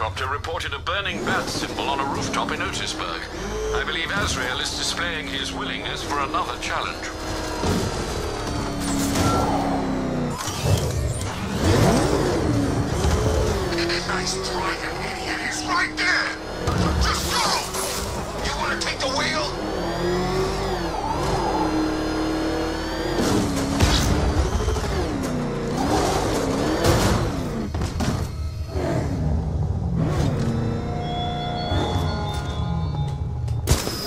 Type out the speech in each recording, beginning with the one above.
helicopter reported a burning bat symbol on a rooftop in Otisburg. I believe Azrael is displaying his willingness for another challenge. Nice try, you idiot. He's right there. Just go. You want to take the wheel?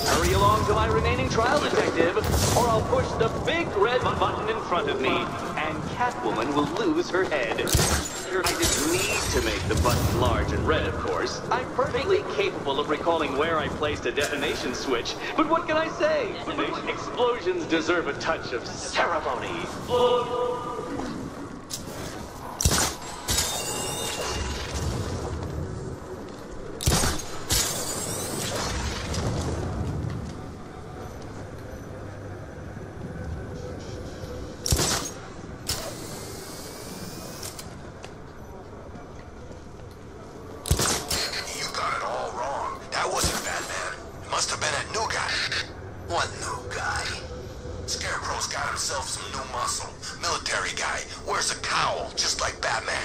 Hurry along to my remaining trial, detective, or I'll push the big red button in front of me, and Catwoman will lose her head. I didn't need to make the button large and red, of course. I'm perfectly capable of recalling where I placed a detonation switch, but what can I say? Explosions deserve a touch of ceremony. What new guy? Scarecrow's got himself some new muscle. Military guy. Wears a cowl, just like Batman.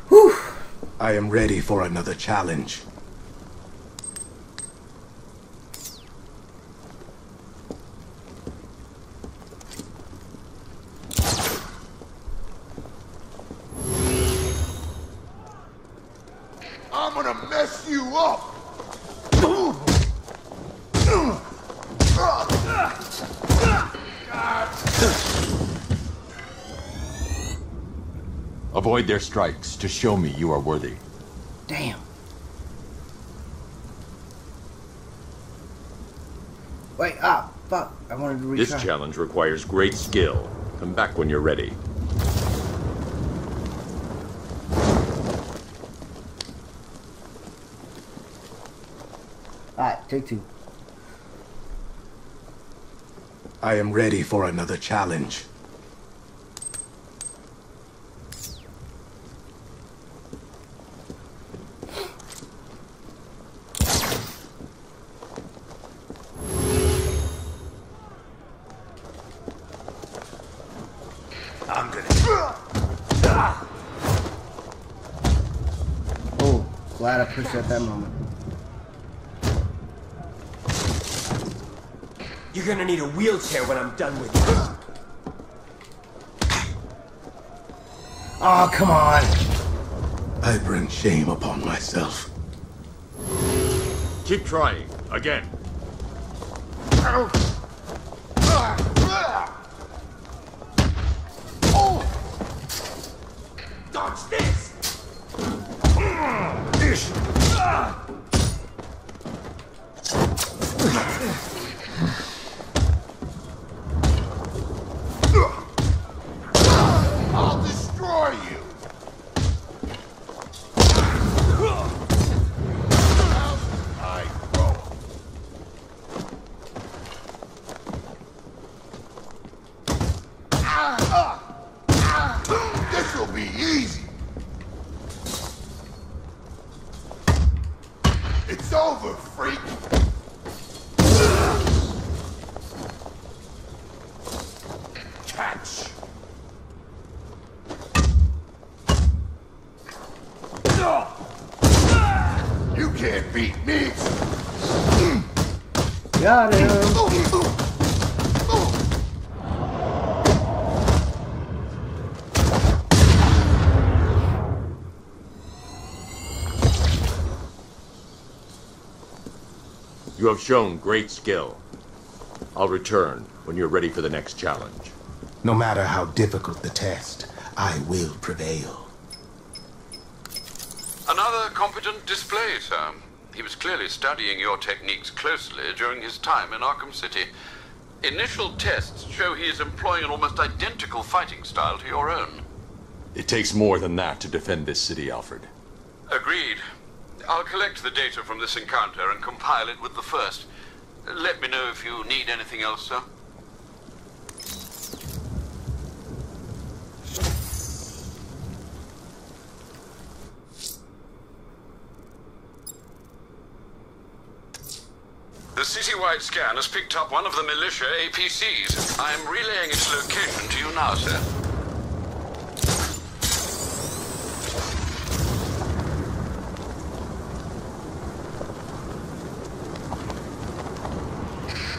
Whew. I am ready for another challenge. I'm gonna mess you up! Avoid their strikes to show me you are worthy. Damn. Wait, fuck. I wanted to retry. This challenge requires great skill. Come back when you're ready. Alright, take two. I am ready for another challenge. I'm gonna... Oh, glad I pushed at that moment. You're gonna need a wheelchair when I'm done with you. Oh, come on. I bring shame upon myself. Keep trying. Again. Dodge this! I'll destroy you! I grow. This'll be easy. It's over, freak. Catch. You can't beat me. Got him. You have shown great skill. I'll return when you're ready for the next challenge. No matter how difficult the test, I will prevail. Another competent display, sir. He was clearly studying your techniques closely during his time in Arkham City. Initial tests show he is employing an almost identical fighting style to your own. It takes more than that to defend this city, Alfred. Agreed. I'll collect the data from this encounter and compile it with the first. Let me know if you need anything else, sir. The citywide scan has picked up one of the militia APCs. I am relaying its location to you now, sir.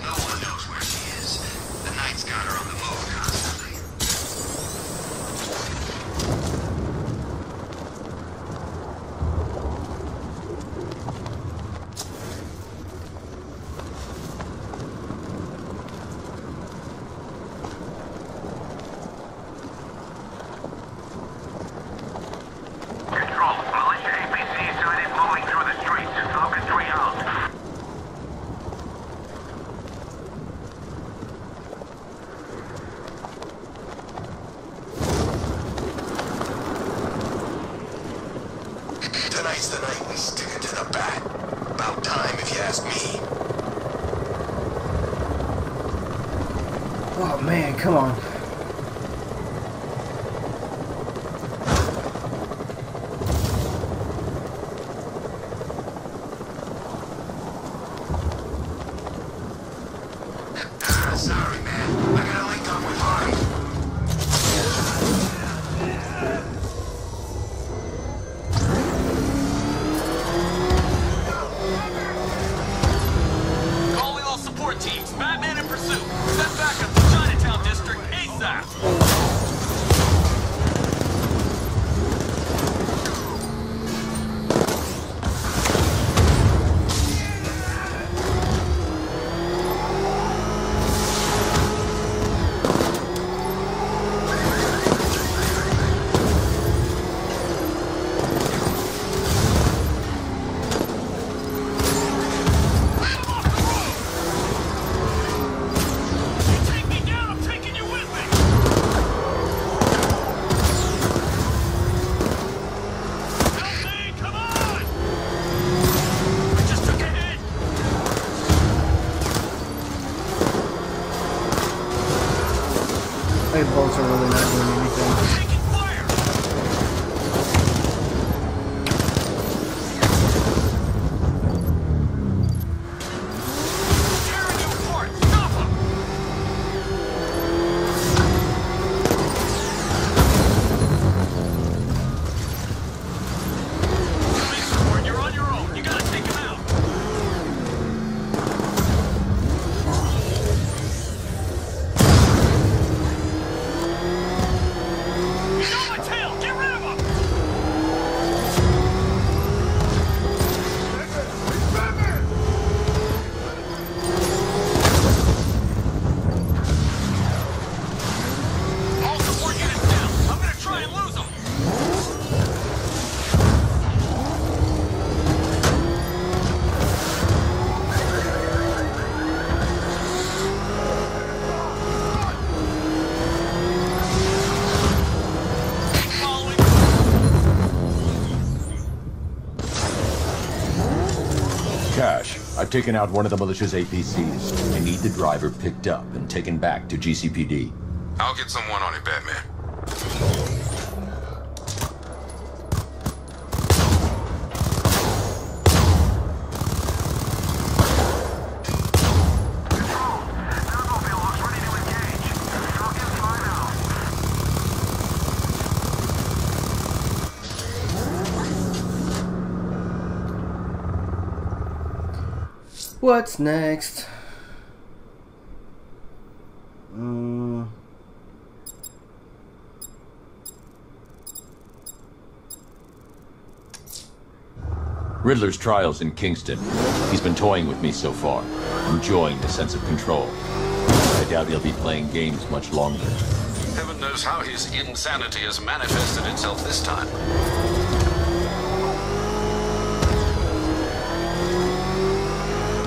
No one knows where she is. The Knight's got her on the move constantly. Control, militia APC sighted moving through the streets. Falcon 3 out. Tonight's the night we stick it to the bat. About time, if you ask me. Oh man, come on. Sorry, man. I gotta link up with Hardy. Calling all support teams. Batman in pursuit. Send backup to Chinatown District ASAP. Take me down, I'm taking you with me. Help me, come on! I just took a hit. My bolts are really not doing anything. Taking fire. Tearing you apart. Stop him. Police report, you're on your own. You gotta take him out. He's on my tail. Get rid of him. All support units down. I'm gonna try and lose them. Following. Cash, I've taken out one of the militia's APCs. I need the driver picked up and taken back to GCPD. I'll get someone on it, Batman. Snowmobile looks ready to engage. Falcon 5 out. What's next? Riddler's trial's in Kingston. He's been toying with me so far, enjoying the sense of control. I doubt he'll be playing games much longer. Heaven knows how his insanity has manifested itself this time.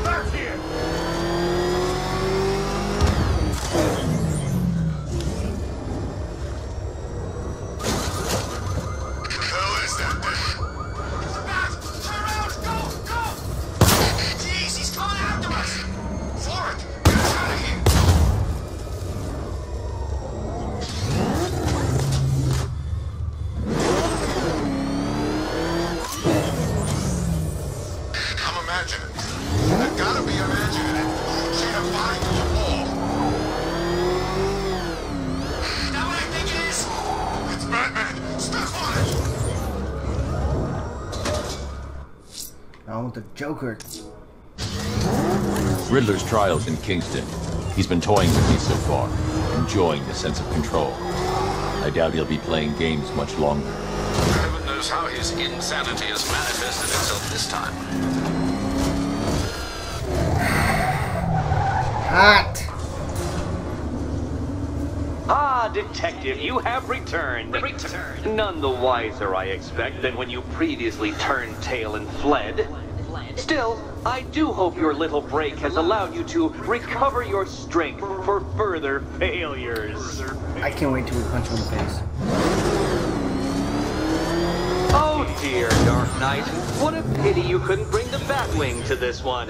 Back here. What the hell is that thing? Gotta be imagining it. Chain of body to the wall. Is that what I think it is? It's Batman. Step on it. I want the Joker. Riddler's trial's in Kingston. He's been toying with me so far, enjoying the sense of control. I doubt he'll be playing games much longer. Heaven knows how his insanity has manifested itself this time. Hot! Ah, Detective, you have returned. None the wiser, I expect, than when you previously turned tail and fled. Still, I do hope your little break has allowed you to recover your strength for further failures. I can't wait till we punch him in the face. Oh dear, Dark Knight. What a pity you couldn't bring the Batwing to this one.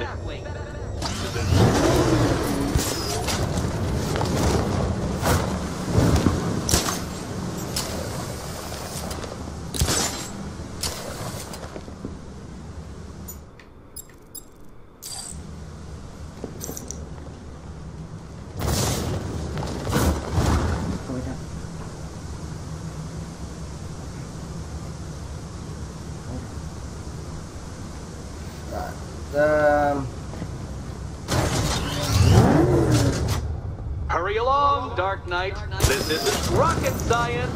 Hurry along, Dark Knight. This isn't rocket science.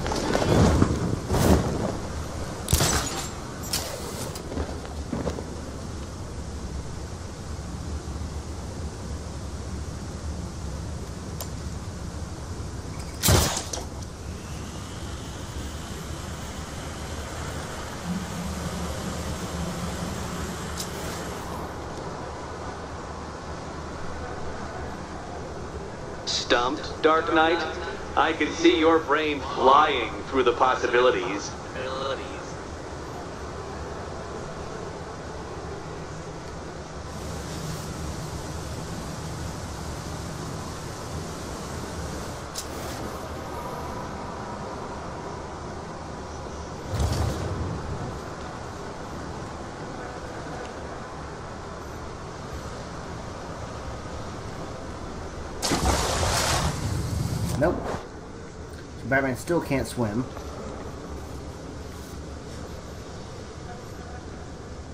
Stumped, Dark Knight? I can see your brain flying through the possibilities. Nope. So Batman still can't swim.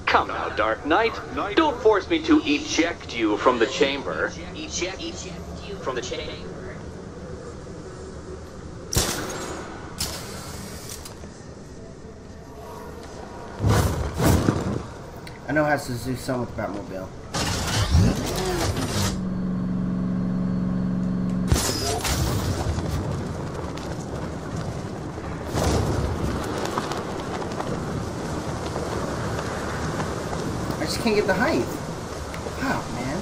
Come now, Dark Knight. Don't force me to eject you from the chamber. Eject you from the chamber. I know it has to do something with the Batmobile. I just can't get the height. Wow, man.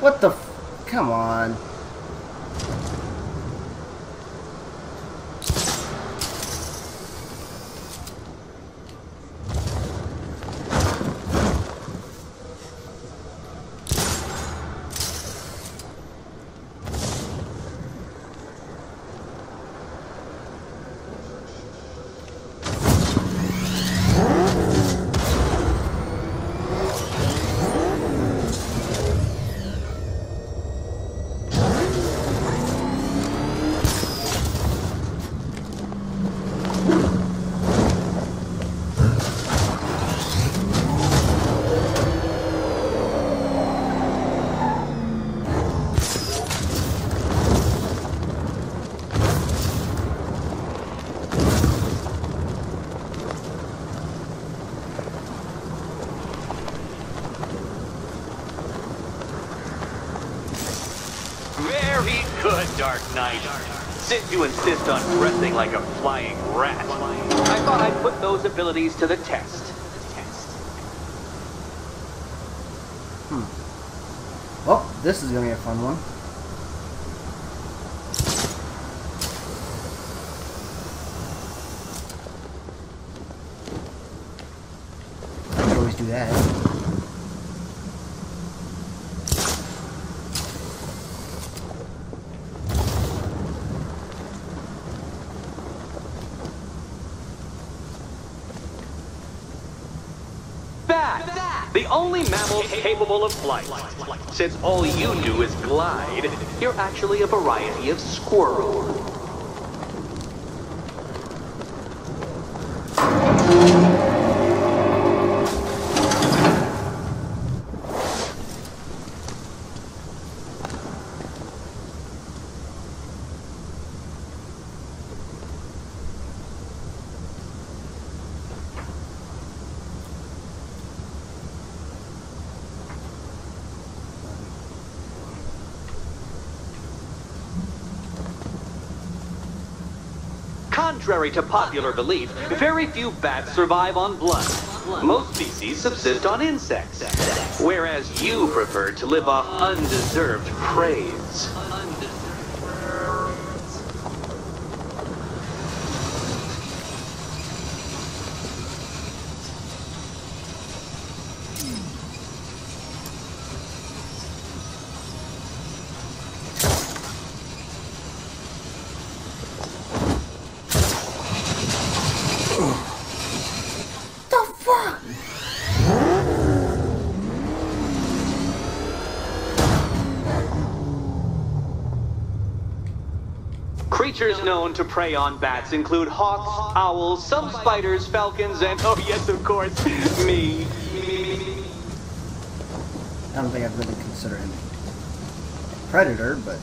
What the f- Come on. Very good, Dark Knight. Since you insist on dressing like a flying rat, I thought I'd put those abilities to the test. Well, this is gonna be a fun one. I could always do that. The only mammal capable of flight. Since all you do is glide, you're actually a variety of squirrel. Contrary to popular belief, very few bats survive on blood. Most species subsist on insects, whereas you prefer to live off undeserved praise. Creatures known to prey on bats include hawks, owls, some spiders, falcons, and, oh yes, of course, me. I don't think I'd really consider him a predator, but...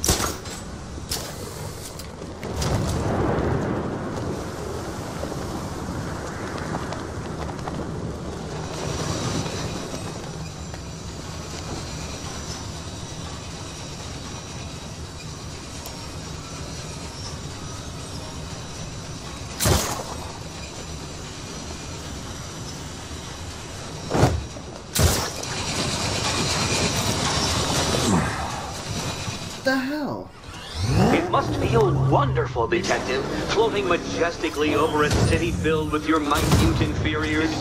What the hell? It must feel wonderful, Detective, floating majestically over a city filled with your minute inferiors.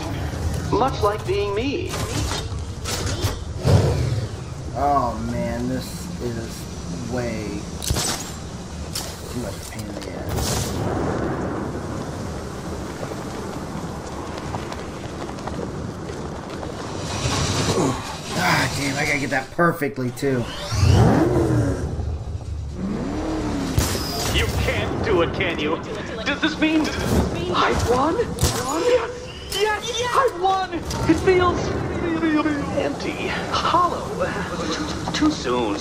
Much like being me. Oh man, this is way too much pain in the ass. Ah, damn, I gotta get that perfectly too. You can't do it, can you? Does this mean I won? Yes! Yes! I won! It feels empty, hollow. Too soon.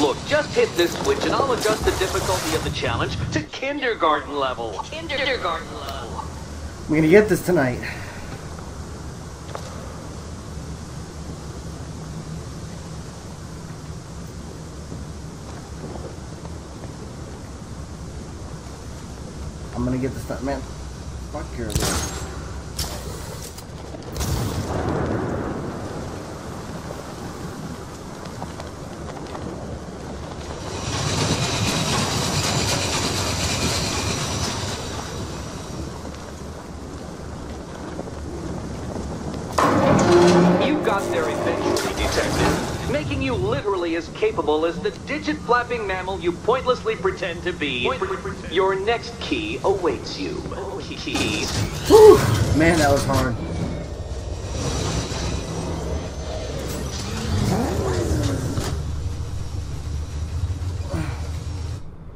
Look, just hit this switch and I'll adjust the difficulty of the challenge to kindergarten level. We're gonna get this tonight. I'm gonna get this done, man. Fuck your list. You got there eventually, Detective, making you literally as capable as the digit-flapping mammal you pointlessly pretend to be. Your next key awaits you. Key. Whew. Man, that was hard.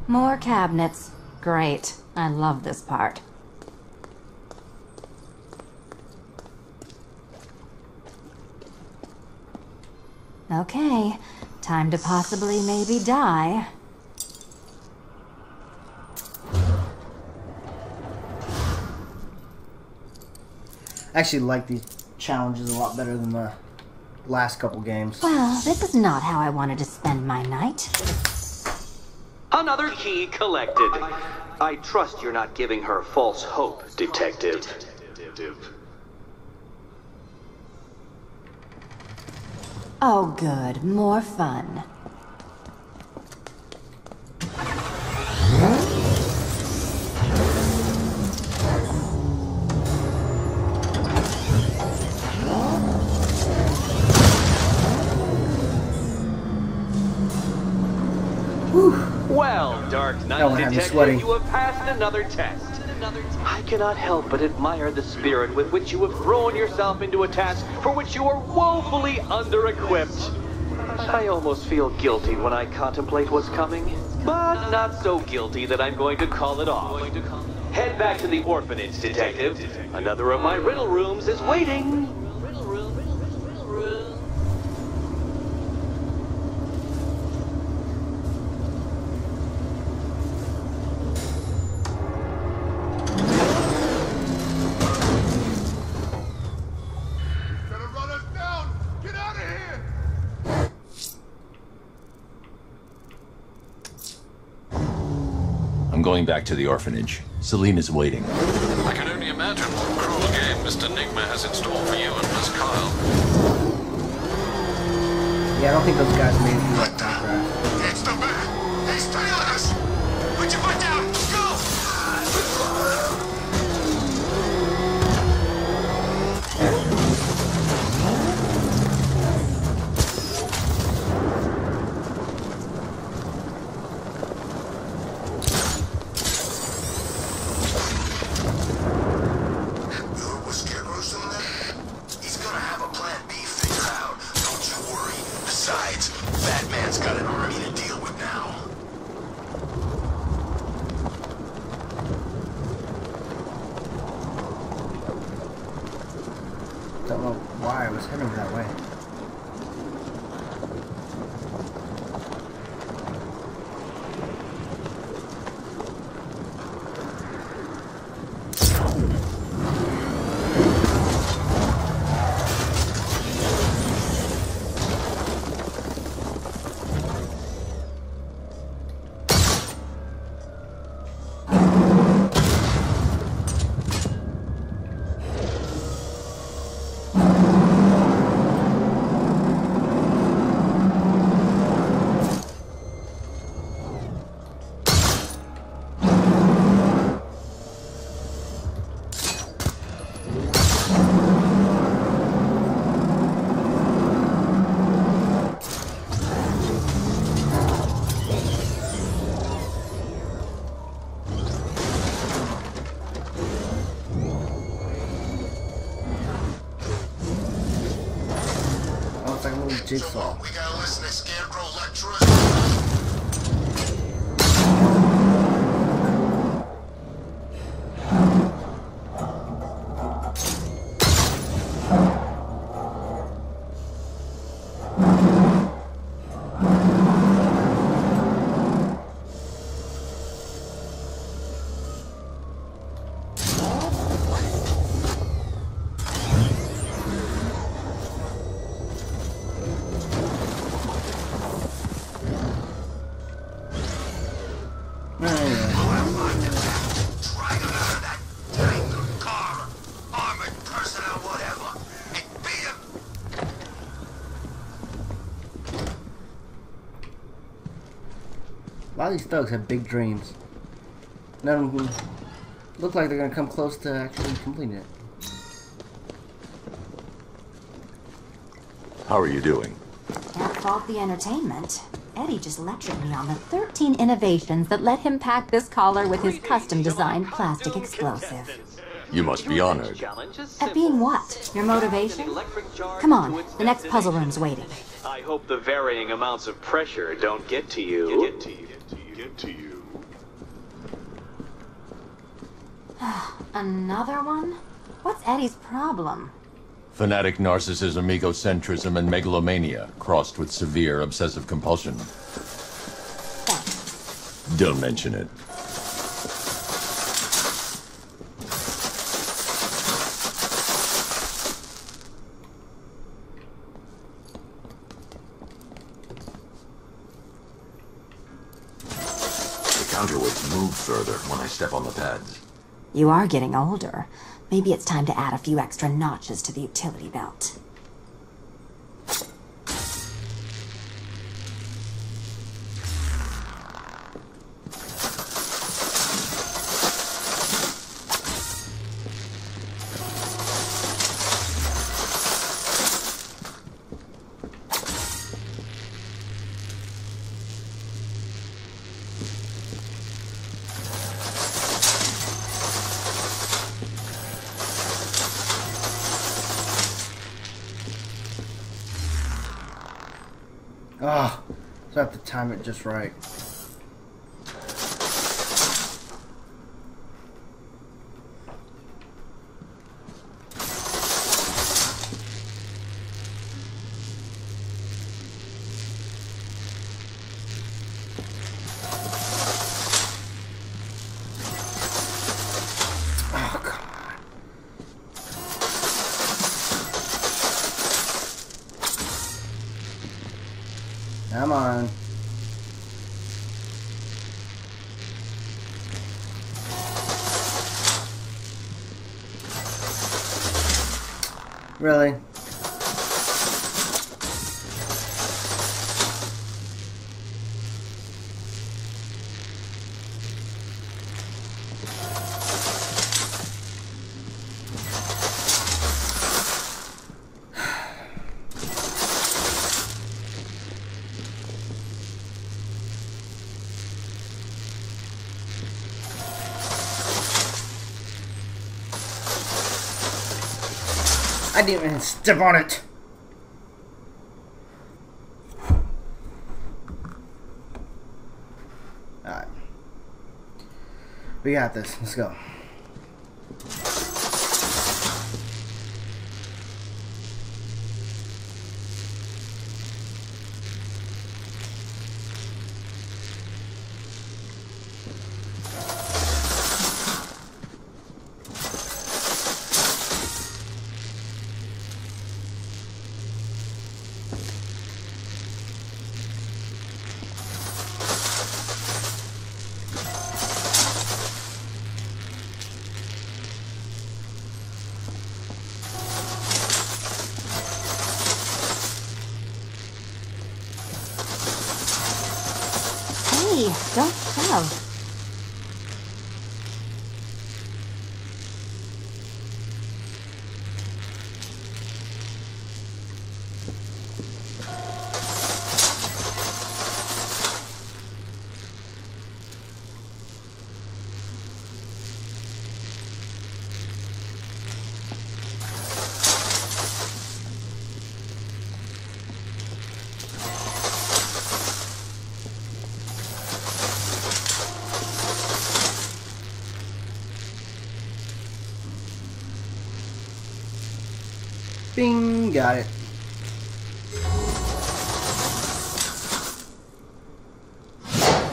More cabinets. Great. I love this part. Okay, time to possibly maybe die. I actually like these challenges a lot better than the last couple games. Well, this is not how I wanted to spend my night. Another key collected. I trust you're not giving her false hope, Detective. Oh, good. More fun. Well, Dark Knight Detective, you have passed another test. I cannot help but admire the spirit with which you have thrown yourself into a task for which you are woefully under-equipped. I almost feel guilty when I contemplate what's coming, but not so guilty that I'm going to call it off. Head back to the orphanage, Detective. Another of my riddle rooms is waiting. I'm going back to the orphanage. Celine is waiting. I can only imagine what cruel game Mr. Nigma has in store for you and Miss Kyle. Yeah, I don't think those guys made it through that contract. It's the man! He's trailing us! Put your foot down! Go! He's gonna have a plan B figured out. Don't you worry. Besides, Batman's got an army to deal with now. Don't know why I was heading that way. Jigsaw. We gotta listen to Scarecrow lecturers. A lot of these thugs have big dreams. None of them look like they're gonna come close to actually completing it. How are you doing? Can't fault the entertainment. Eddie just lectured me on the 13 innovations that let him pack this collar with his custom-designed plastic explosive. You must be honored. At being what? Your motivation? Come on, the next puzzle room's waiting. I hope the varying amounts of pressure don't get to you. Another one? What's Eddie's problem? Fanatic narcissism, egocentrism, and megalomania, crossed with severe obsessive compulsion. Thanks. Don't mention it. move further when I step on the pads. You are getting older. Maybe it's time to add a few extra notches to the utility belt. Ah, so I have to time it just right. Oh, come on. Come on. Really? I didn't even step on it. Alright. We got this. Let's go. Hey, don't shove. Bing, got it.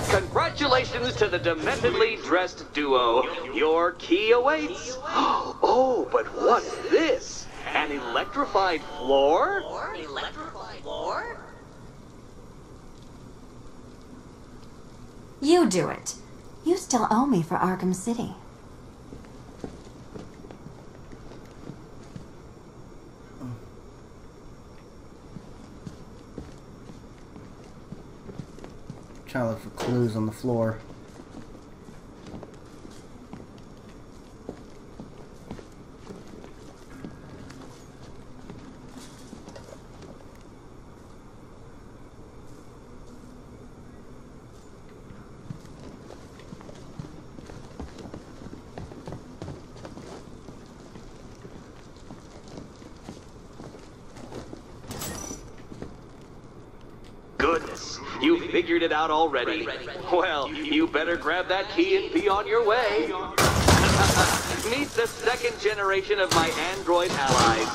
Congratulations to the dementedly dressed duo. Your key awaits. Oh, but what's this? An electrified floor? Electrified floor? You do it. You still owe me for Arkham City. Trying to look for clues on the floor. Goodness, you figured it out already. Well, you better grab that key and be on your way. Meet the second generation of my android allies.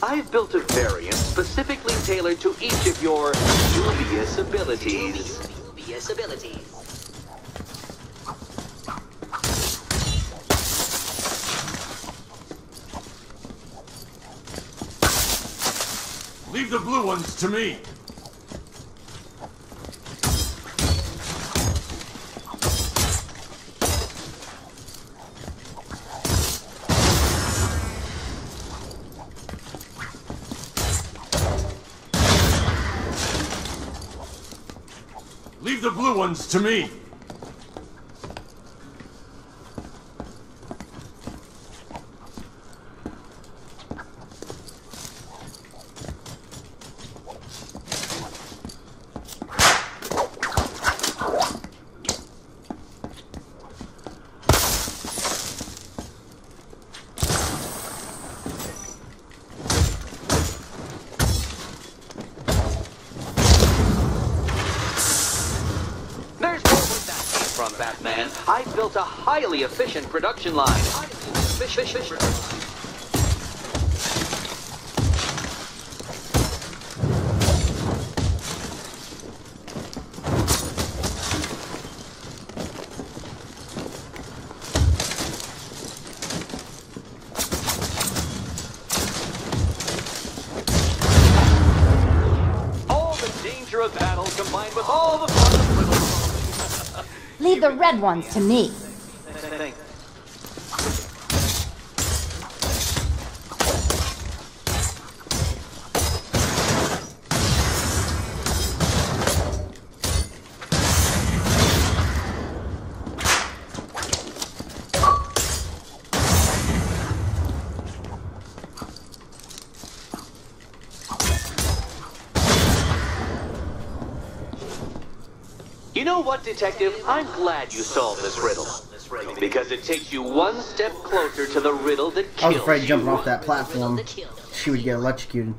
I've built a variant specifically tailored to each of your dubious abilities. Dubious abilities. Leave the blue ones to me. Leave the blue ones to me. Batman, I've built a highly efficient production line. All the danger of battle combined with all the fun of little. Leave the red ones to me. You know what, Detective? I'm glad you solved this riddle. Because it takes you one step closer to the riddle that kills you. I was afraid jumping off that platform, she would get electrocuted.